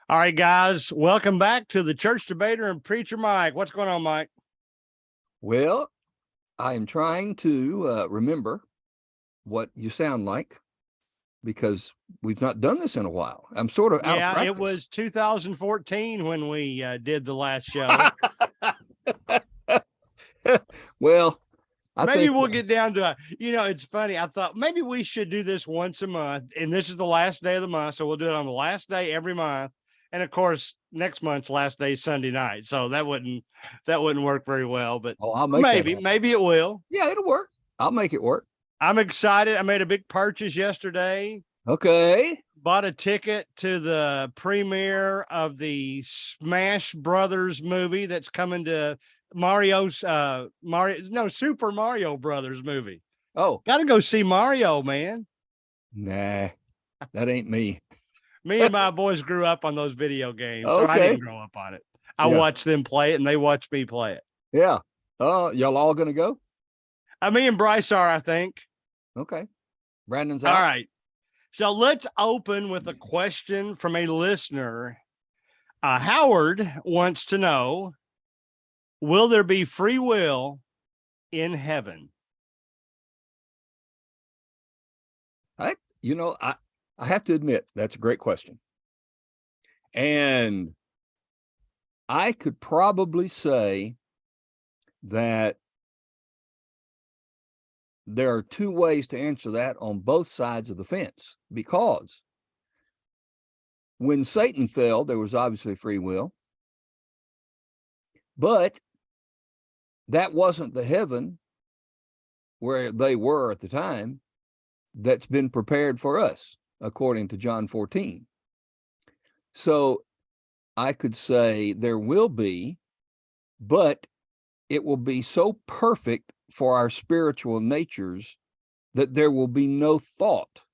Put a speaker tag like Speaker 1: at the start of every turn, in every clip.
Speaker 1: All right, guys, welcome back to the Church Debater and Preacher Mike. What's going on, Mike?
Speaker 2: Well, I am trying to remember what you sound like because we've not done this in a while. I'm sort of out of
Speaker 1: Yeah,
Speaker 2: practice.
Speaker 1: it was 2014 when we did the last show.
Speaker 2: Well, I
Speaker 1: Maybe
Speaker 2: think
Speaker 1: we'll get down to, it's funny. I thought maybe we should do this once a month, and this is the last day of the month. So we'll do it on the last day every month. And of course, next month's last day is Sunday night. So that wouldn't work very well, but
Speaker 2: I'll make
Speaker 1: maybe it will.
Speaker 2: Yeah, it'll work. I'll make it work.
Speaker 1: I'm excited. I made a big purchase yesterday.
Speaker 2: Okay.
Speaker 1: Bought a ticket to the premiere of the Smash Brothers movie that's coming to Super Mario Brothers movie.
Speaker 2: Oh,
Speaker 1: got to go see Mario, man.
Speaker 2: Nah, that ain't me.
Speaker 1: Me and my boys grew up on those video games, so I
Speaker 2: Okay.
Speaker 1: didn't grow up on it. I watched them play it, and they watched me play it.
Speaker 2: Yeah. Y'all all gonna go?
Speaker 1: Me and Bryce are, I think.
Speaker 2: Okay. Brandon's out.
Speaker 1: All right. So let's open with a question from a listener. Howard wants to know, will there be free will in heaven?
Speaker 2: I have to admit, that's a great question. And I could probably say that there are two ways to answer that on both sides of the fence, because when Satan fell, there was obviously free will, but that wasn't the heaven where they were at the time that's been prepared for us, according to John 14. So I could say there will be, but it will be so perfect for our spiritual natures that there will be no thought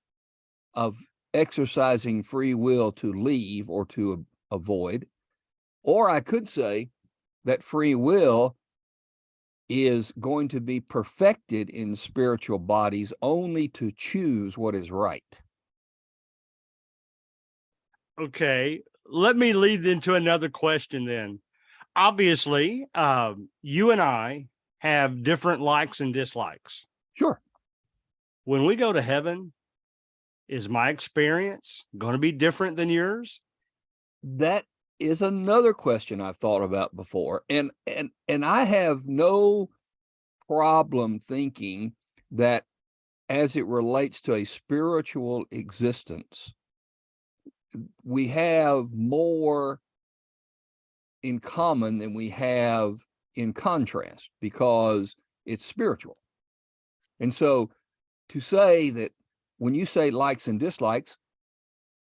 Speaker 2: of exercising free will to leave or to avoid. Or I could say that free will is going to be perfected in spiritual bodies only to choose what is right.
Speaker 1: Okay, let me lead into another question then. Obviously, you and I have different likes and dislikes.
Speaker 2: Sure.
Speaker 1: When we go to heaven, is my experience going to be different than yours?
Speaker 2: That is another question I've thought about before. And I have no problem thinking that as it relates to a spiritual existence, we have more in common than we have in contrast, because it's spiritual. And so to say that when you say likes and dislikes,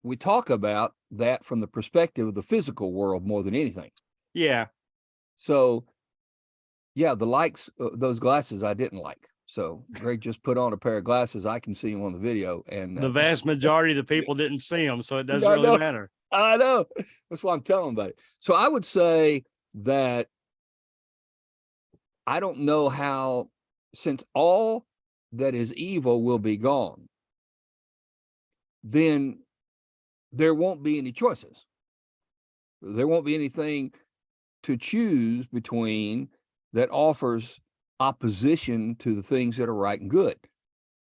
Speaker 2: we talk about that from the perspective of the physical world more than anything.
Speaker 1: Yeah.
Speaker 2: So yeah, the likes, those glasses I didn't like. So Greg just put on a pair of glasses. I can see him on the video, and
Speaker 1: the vast majority of the people didn't see them, so it doesn't really matter.
Speaker 2: I know. That's why I'm telling about it. So I would say that I don't know how, since all that is evil will be gone, then there won't be any choices. There won't be anything to choose between that offers opposition to the things that are right and good.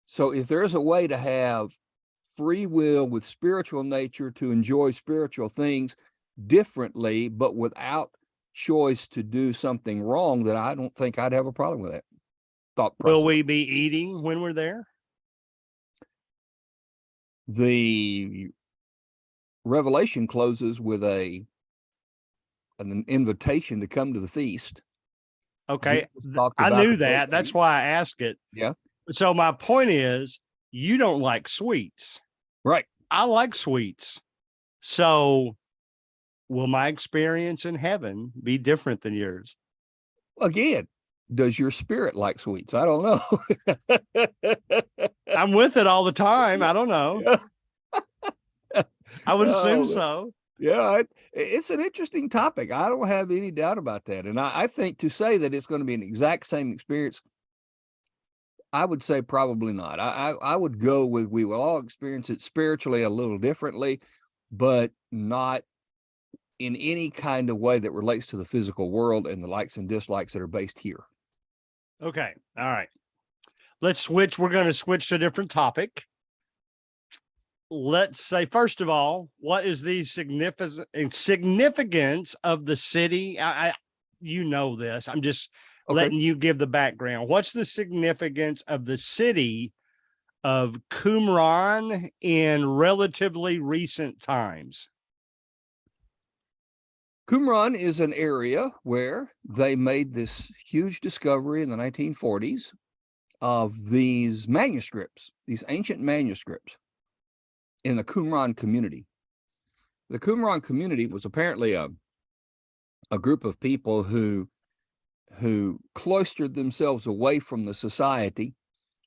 Speaker 2: So if there's a way to have free will with spiritual nature to enjoy spiritual things differently, but without choice to do something wrong, then I don't think I'd have a problem with that thought process.
Speaker 1: Will we be eating when we're there?
Speaker 2: The Revelation closes with an invitation to come to the feast.
Speaker 1: Okay, I knew that. That's why I asked it.
Speaker 2: Yeah.
Speaker 1: So my point is, you don't like sweets.
Speaker 2: Right.
Speaker 1: I like sweets. So will my experience in heaven be different than yours?
Speaker 2: Again, does your spirit like sweets? I don't know.
Speaker 1: I'm with it all the time. I don't know. I would assume so.
Speaker 2: Yeah, it's an interesting topic. I don't have any doubt about that. And I think to say that it's going to be an exact same experience, I would say probably not. I would go with, we will all experience it spiritually a little differently, but not in any kind of way that relates to the physical world and the likes and dislikes that are based here.
Speaker 1: Okay. All right. Let's switch. We're going to switch to a different topic. Let's say, first of all, what is the significance of the city? You know this. I'm just letting you give the background. What's the significance of the city of Qumran in relatively recent times?
Speaker 2: Qumran is an area where they made this huge discovery in the 1940s of these manuscripts, these ancient manuscripts in the Qumran community. The Qumran community was apparently a group of people who cloistered themselves away from the society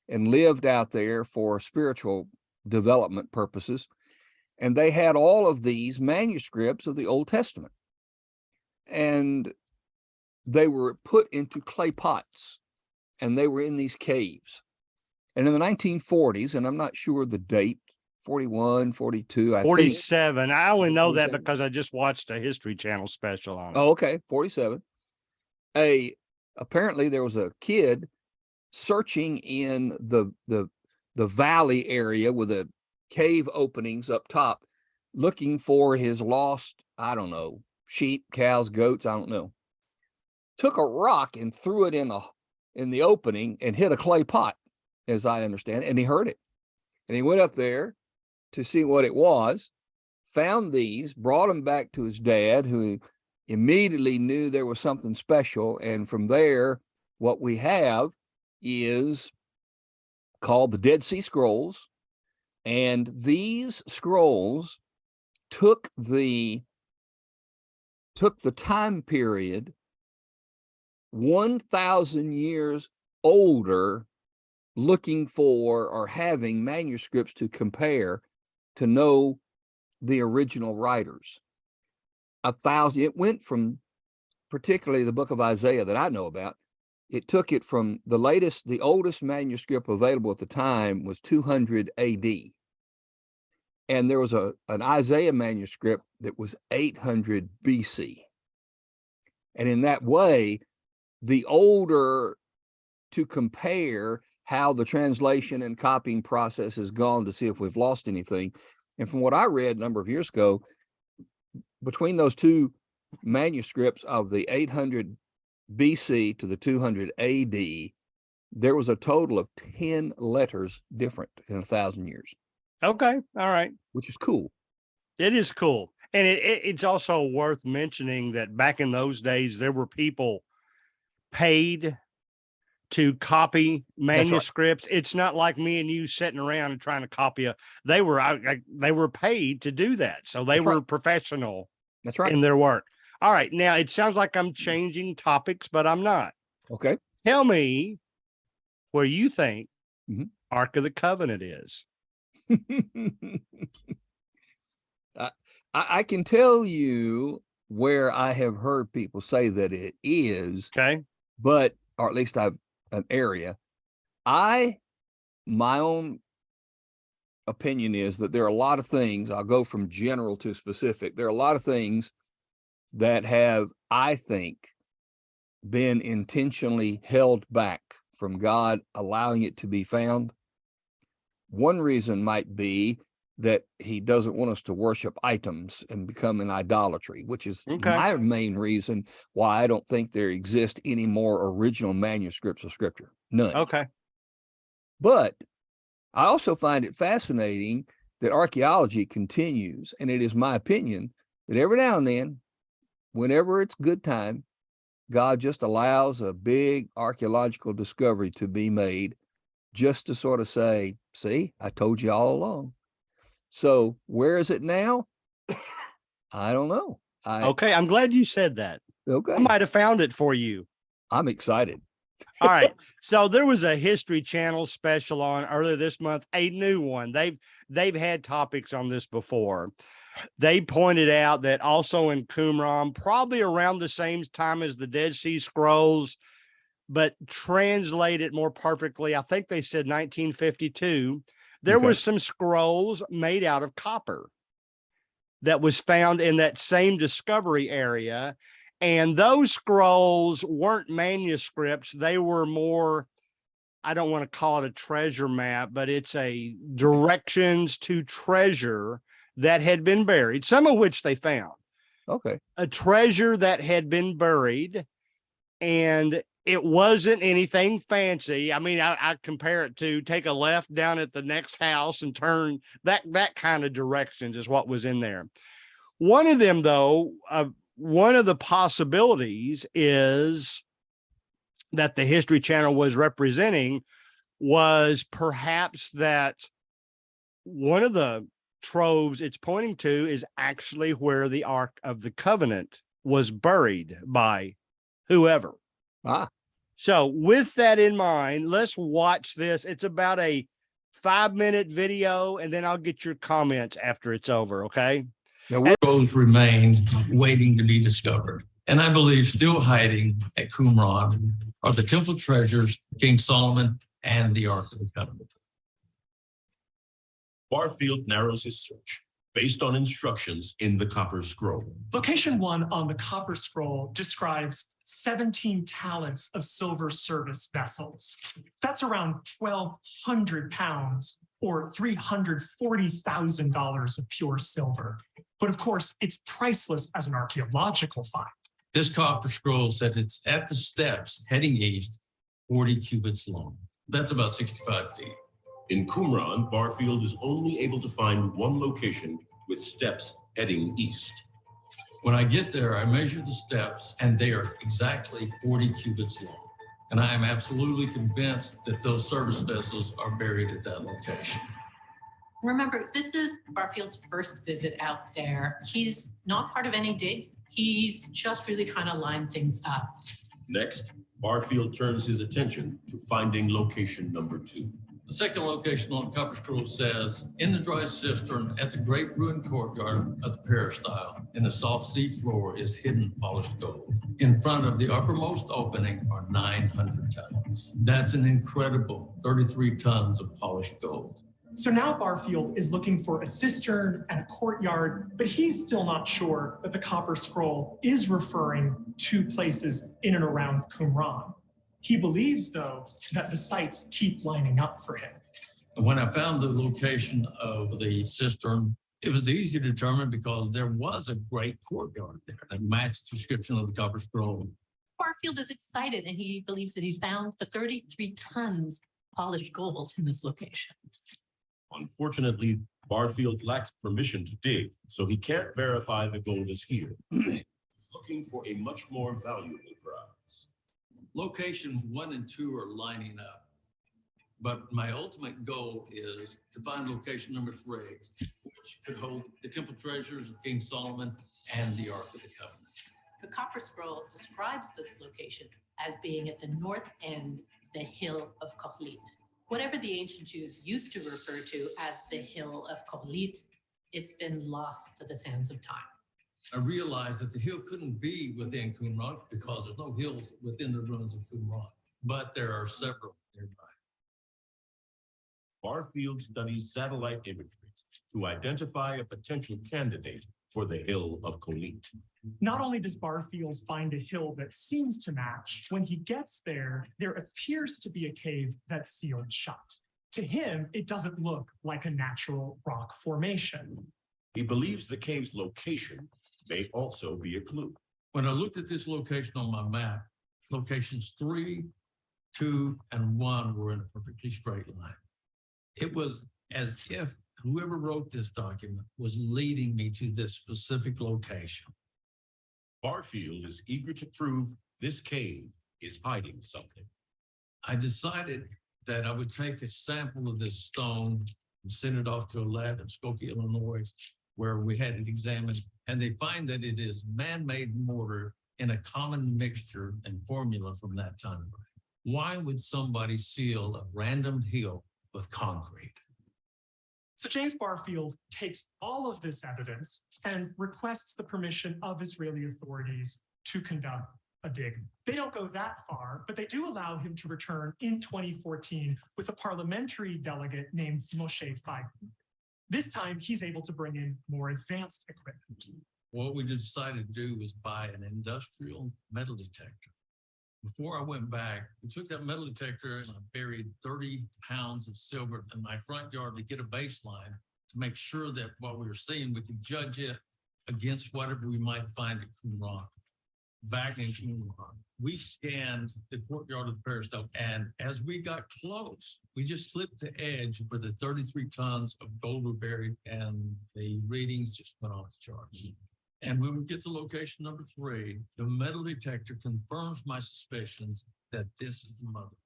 Speaker 2: and lived out there for spiritual development purposes. And they had all of these manuscripts of the Old Testament. And they were put into clay pots, and they were in these caves. And in the 1940s, and I'm not sure the date, 41, 42,
Speaker 1: 47. I only know
Speaker 2: 47.
Speaker 1: that because I just watched a History Channel special on it.
Speaker 2: Oh, okay, 47. Apparently there was a kid searching in the valley area with the cave openings up top, looking for his lost, I don't know, sheep, cows, goats, I don't know. Took a rock and threw it in the opening and hit a clay pot, as I understand it, and he heard it. And he went up there to see what it was, found these, brought them back to his dad, who immediately knew there was something special. And from there, what we have is called the Dead Sea Scrolls. And these scrolls took the time period 1,000 years older, looking for or having manuscripts to compare to know the original writers. 1,000, it went from, particularly the book of Isaiah that I know about, it took it from the oldest manuscript available at the time was 200 AD. And there was an Isaiah manuscript that was 800 BC. And in that way, the older, to compare how the translation and copying process has gone to see if we've lost anything. And from what I read a number of years ago, between those two manuscripts of the 800 BC to the 200 AD, there was a total of 10 letters different in 1,000 years.
Speaker 1: Okay. All right.
Speaker 2: Which is cool.
Speaker 1: It is cool. And it's also worth mentioning that back in those days, there were people paid to copy manuscripts. Right. It's not like me and you sitting around and trying to copy they were paid to do that. So they were professional.
Speaker 2: That's right.
Speaker 1: In their work. All right. Now it sounds like I'm changing topics, but I'm not.
Speaker 2: Okay.
Speaker 1: Tell me where you think Ark of the Covenant is.
Speaker 2: I can tell you where I have heard people say that it is.
Speaker 1: Okay.
Speaker 2: But, or at least I've an area. My own opinion is that there are a lot of things, I'll go from general to specific. There are a lot of things that have, I think, been intentionally held back from God allowing it to be found. One reason might be that he doesn't want us to worship items and become an idolatry, which is my main reason why I don't think there exist any more original manuscripts of Scripture. None.
Speaker 1: Okay.
Speaker 2: But I also find it fascinating that archaeology continues, and it is my opinion that every now and then, whenever it's good time, God just allows a big archaeological discovery to be made just to sort of say, see, I told you all along. So where is it now? I don't know.
Speaker 1: Okay, I'm glad you said that.
Speaker 2: Okay.
Speaker 1: I might have found it for you.
Speaker 2: I'm excited.
Speaker 1: All right. So there was a History Channel special on earlier this month, a new one. They've had topics on this before. They pointed out that also in Qumran, probably around the same time as the Dead Sea Scrolls, but translated more perfectly. I think they said 1952. There were some scrolls made out of copper. that was found in that same discovery area. And those scrolls weren't manuscripts. They were more, I don't want to call it a treasure map, but it's a directions to treasure that had been buried, some of which they found.
Speaker 2: Okay.
Speaker 1: A treasure that had been buried, and it wasn't anything fancy. I mean, I compare it to take a left down at the next house and turn. That kind of directions is what was in there. One of them, though, one of the possibilities is that the History Channel was representing was perhaps that one of the troves it's pointing to is actually where the Ark of the Covenant was buried by whoever. So with that in mind, let's watch this. It's about a 5-minute video, and then I'll get your comments after it's over. Okay.
Speaker 2: Now,
Speaker 3: Those remains waiting to be discovered. And I believe still hiding at Qumran are the temple treasures, King Solomon, and the Ark of the Covenant.
Speaker 4: Barfield narrows his search based on instructions in the Copper Scroll.
Speaker 5: Location 1 on the Copper Scroll describes 17 talents of silver service vessels. That's around 1,200 pounds or $340,000 of pure silver. But of course, it's priceless as an archaeological find.
Speaker 3: This Copper Scroll says it's at the steps heading east, 40 cubits long. That's about 65 feet.
Speaker 4: In Qumran, Barfield is only able to find one location with steps heading east.
Speaker 3: When I get there, I measure the steps, and they are exactly 40 cubits long. And I am absolutely convinced that those service vessels are buried at that location.
Speaker 6: Remember, this is Barfield's first visit out there. He's not part of any dig. He's just really trying to line things up.
Speaker 4: Next, Barfield turns his attention to finding location number 2.
Speaker 3: The second location on the Copper Scroll says, in the dry cistern at the great ruined courtyard of the peristyle, in the soft sea floor is hidden polished gold. In front of the uppermost opening are 900 talents. That's an incredible 33 tons of polished gold.
Speaker 5: So now Barfield is looking for a cistern and a courtyard, but he's still not sure that the Copper Scroll is referring to places in and around Qumran. He believes, though, that the sites keep lining up for him.
Speaker 3: When I found the location of the cistern, it was easy to determine because there was a great courtyard there that matched the description of the Copper Scroll.
Speaker 6: Barfield is excited, and he believes that he's found the 33 tons polished gold in this location.
Speaker 4: Unfortunately, Barfield lacks permission to dig, so he can't verify the gold is here. He's looking for a much more valuable prize.
Speaker 3: Locations 1 and 2 are lining up, but my ultimate goal is to find location number 3, which could hold the temple treasures of King Solomon and the Ark of the Covenant.
Speaker 6: The Copper Scroll describes this location as being at the north end of the hill of Kohelet. Whatever the ancient Jews used to refer to as the hill of Kohelet, it's been lost to the sands of time.
Speaker 3: I realized that the hill couldn't be within Qumran because there's no hills within the ruins of Qumran, but there are several nearby.
Speaker 4: Barfield studies satellite imagery to identify a potential candidate for the Hill of Kohelet.
Speaker 5: Not only does Barfield find a hill that seems to match, when he gets there, there appears to be a cave that's sealed shut. To him, it doesn't look like a natural rock formation.
Speaker 4: He believes the cave's location may also be a clue.
Speaker 3: When I looked at this location on my map, locations 3, 2, and 1 were in a perfectly straight line. It was as if whoever wrote this document was leading me to this specific location.
Speaker 4: Barfield is eager to prove this cave is hiding something.
Speaker 3: I decided that I would take a sample of this stone and send it off to a lab in Skokie, Illinois, where we had it examined, and they find that it is man-made mortar in a common mixture and formula from that time. Why would somebody seal a random hill with concrete?
Speaker 5: So James Barfield takes all of this evidence and requests the permission of Israeli authorities to conduct a dig. They don't go that far, but they do allow him to return in 2014 with a parliamentary delegate named Moshe Feigen. This time, he's able to bring in more advanced equipment.
Speaker 3: What we decided to do was buy an industrial metal detector. Before I went back, we took that metal detector and I buried 30 pounds of silver in my front yard to get a baseline to make sure that what we were seeing, we could judge it against whatever we might find at Qumran. Back in Qumran, we scanned the courtyard of the peristyle, and as we got close, we just clipped the edge where the 33 tons of gold were buried, and the readings just went off the charts. And when we get to location number 3, the metal detector confirms my suspicions that this is the mother.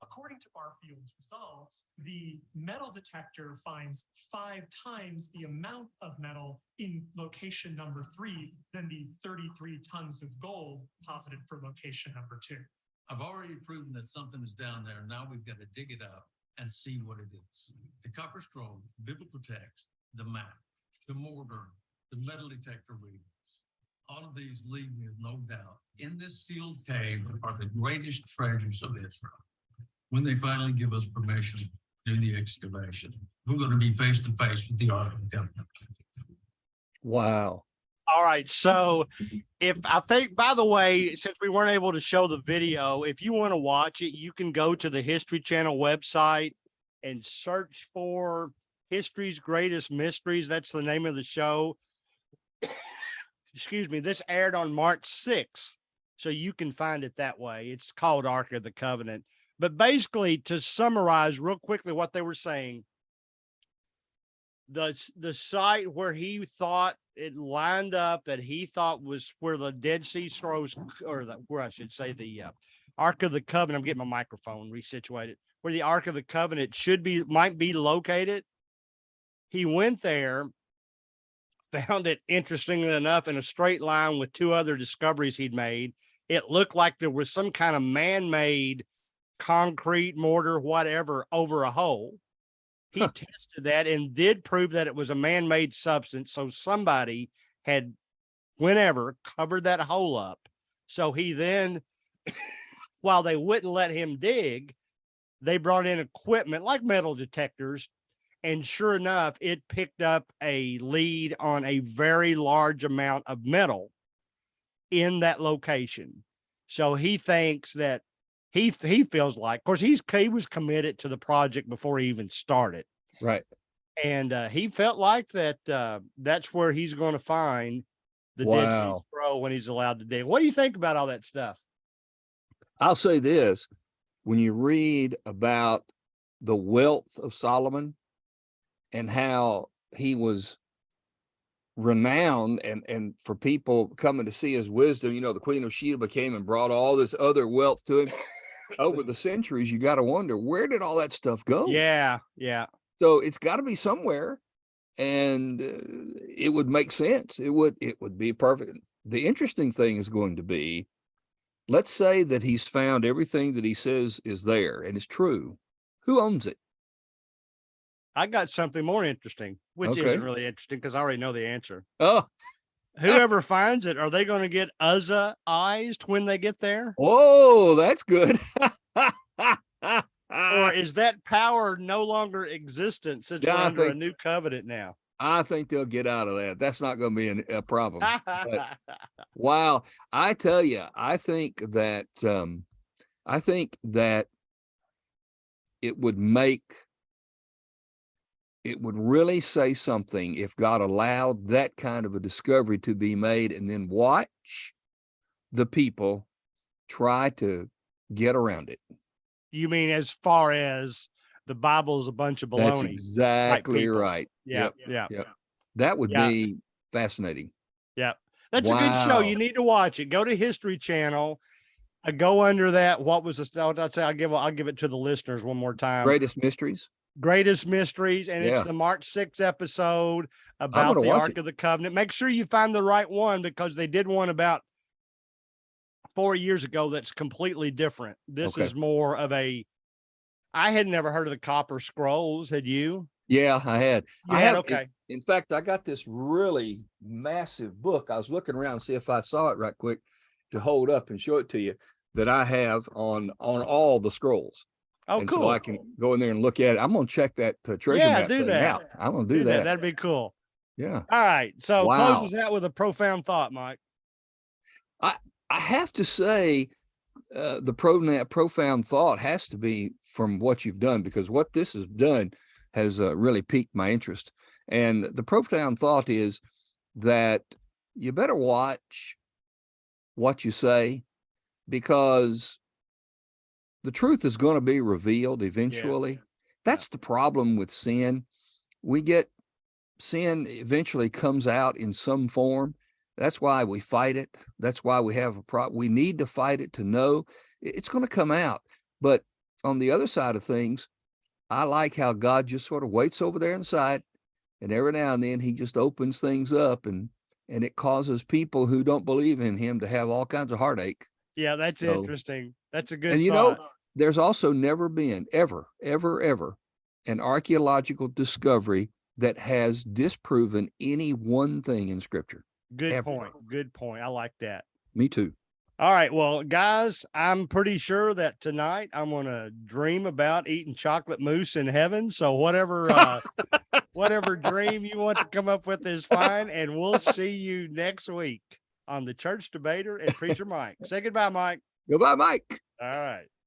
Speaker 5: According to Barfield's results, the metal detector finds 5 times the amount of metal in location number 3 than the 33 tons of gold posited for location number 2.
Speaker 3: I've already proven that something is down there. Now we've got to dig it up and see what it is. The copper scroll, biblical text, the map, the mortar, the metal detector readings. All of these leave me with no doubt. In this sealed cave are the greatest treasures of Israel. When they finally give us permission to do the excavation, we're going to be face to face with the Ark of the Covenant.
Speaker 2: Wow.
Speaker 1: All right. So if I think, by the way, since we weren't able to show the video, if you want to watch it, you can go to the History Channel website and search for History's Greatest Mysteries. That's the name of the show. Excuse me. This aired on March 6th. So you can find it that way. It's called Ark of the Covenant. But basically, to summarize real quickly what they were saying, the site where he thought it lined up, that he thought was where the Dead Sea Scrolls, or where I should say the Ark of the Covenant, I'm getting my microphone resituated, where the Ark of the Covenant might be located. He went there, found it, interestingly enough, in a straight line with 2 other discoveries he'd made. It looked like there was some kind of man-made concrete, mortar, whatever, over a hole. He tested that and did prove that it was a man-made substance. So somebody had, whenever, covered that hole up. So he then, while they wouldn't let him dig, they brought in equipment like metal detectors. And sure enough, it picked up a lead on a very large amount of metal in that location. So he thinks that he feels like, of course, he was committed to the project before he even started.
Speaker 2: Right.
Speaker 1: And he felt like that that's where he's going to find the Dead Sea
Speaker 2: Wow.
Speaker 1: Scroll when he's allowed to dig. What do you think about all that stuff?
Speaker 2: I'll say this, when you read about the wealth of Solomon and how he was renowned and for people coming to see his wisdom, you know, the Queen of Sheba came and brought all this other wealth to him over the centuries. You got to wonder, where did all that stuff go?
Speaker 1: Yeah.
Speaker 2: So it's got to be somewhere, and it would make sense. It would be perfect. The interesting thing is going to be, let's say that he's found everything that he says is there and it's true. Who owns it?
Speaker 1: I got something more interesting, which
Speaker 2: Okay.
Speaker 1: isn't really interesting because I already know the answer.
Speaker 2: Oh,
Speaker 1: Whoever finds it, are they going to get Uzzah-ized when they get there?
Speaker 2: oh, that's good.
Speaker 1: Or is that power no longer existent since
Speaker 2: Yeah,
Speaker 1: we're
Speaker 2: I
Speaker 1: under a
Speaker 2: think-
Speaker 1: new covenant now?
Speaker 2: I think they'll get out of that. That's not going to be a problem. Wow. I tell you, I think that it would really say something if God allowed that kind of a discovery to be made, and then watch the people try to get around it.
Speaker 1: You mean as far as the Bible's a bunch of
Speaker 2: That's
Speaker 1: baloney?
Speaker 2: exactly
Speaker 1: people.
Speaker 2: right.
Speaker 1: Yeah,
Speaker 2: Yep,
Speaker 1: yeah.
Speaker 2: yep. That would
Speaker 1: Yeah.
Speaker 2: be fascinating.
Speaker 1: That's a good show.
Speaker 2: Wow.
Speaker 1: You need to watch it. Go to History Channel. Go under that. What was the? I'll give it to the listeners one more time.
Speaker 2: Greatest Mysteries.
Speaker 1: Greatest Mysteries, and it's
Speaker 2: Yeah.
Speaker 1: the March 6th episode about
Speaker 2: gonna
Speaker 1: the
Speaker 2: watch
Speaker 1: Ark
Speaker 2: it.
Speaker 1: of the Covenant. Make sure you find the right one, because they did one about 4 years ago that's completely different. This
Speaker 2: Okay.
Speaker 1: is more of a. I had never heard of the Copper Scrolls. Had you?
Speaker 2: Yeah, I had.
Speaker 1: You
Speaker 2: I
Speaker 1: had?
Speaker 2: have.
Speaker 1: Okay.
Speaker 2: In fact, I got this really massive book. I was looking around to see if I saw it right quick to hold up and show it to you, that I have on all the scrolls.
Speaker 1: Oh,
Speaker 2: and
Speaker 1: cool.
Speaker 2: so I can go in there and look at it. I'm gonna check that treasure
Speaker 1: Yeah,
Speaker 2: map
Speaker 1: do
Speaker 2: thing
Speaker 1: that.
Speaker 2: out. I'm gonna do
Speaker 1: that.
Speaker 2: that.
Speaker 1: That'd be cool.
Speaker 2: Yeah.
Speaker 1: All right. So
Speaker 2: Wow.
Speaker 1: close us out with a profound thought, Mike.
Speaker 2: I have to say, the profound thought has to be from what you've done, because what this has done has really piqued my interest. And the profound thought is that you better watch what you say, because the truth is going to be revealed eventually. That's the problem with sin. Sin eventually comes out in some form. That's why we fight it. That's why we have a problem. We need to fight it to know it's going to come out. But on the other side of things, I like how God just sort of waits over there inside, and every now and then he just opens things up, and it causes people who don't believe in him to have all kinds of heartache.
Speaker 1: Yeah, that's
Speaker 2: So-
Speaker 1: interesting. That's a good
Speaker 2: And
Speaker 1: thought.
Speaker 2: there's also never been ever an archaeological discovery that has disproven any one thing in scripture.
Speaker 1: Good
Speaker 2: ever.
Speaker 1: point. Good point. I like that.
Speaker 2: Me too.
Speaker 1: All right. Well, guys, I'm pretty sure that tonight I'm going to dream about eating chocolate mousse in heaven. So whatever, whatever dream you want to come up with is fine. And we'll see you next week on the Church Debater and Preacher Mike. Say goodbye, Mike.
Speaker 2: Goodbye, Mike.
Speaker 1: All right.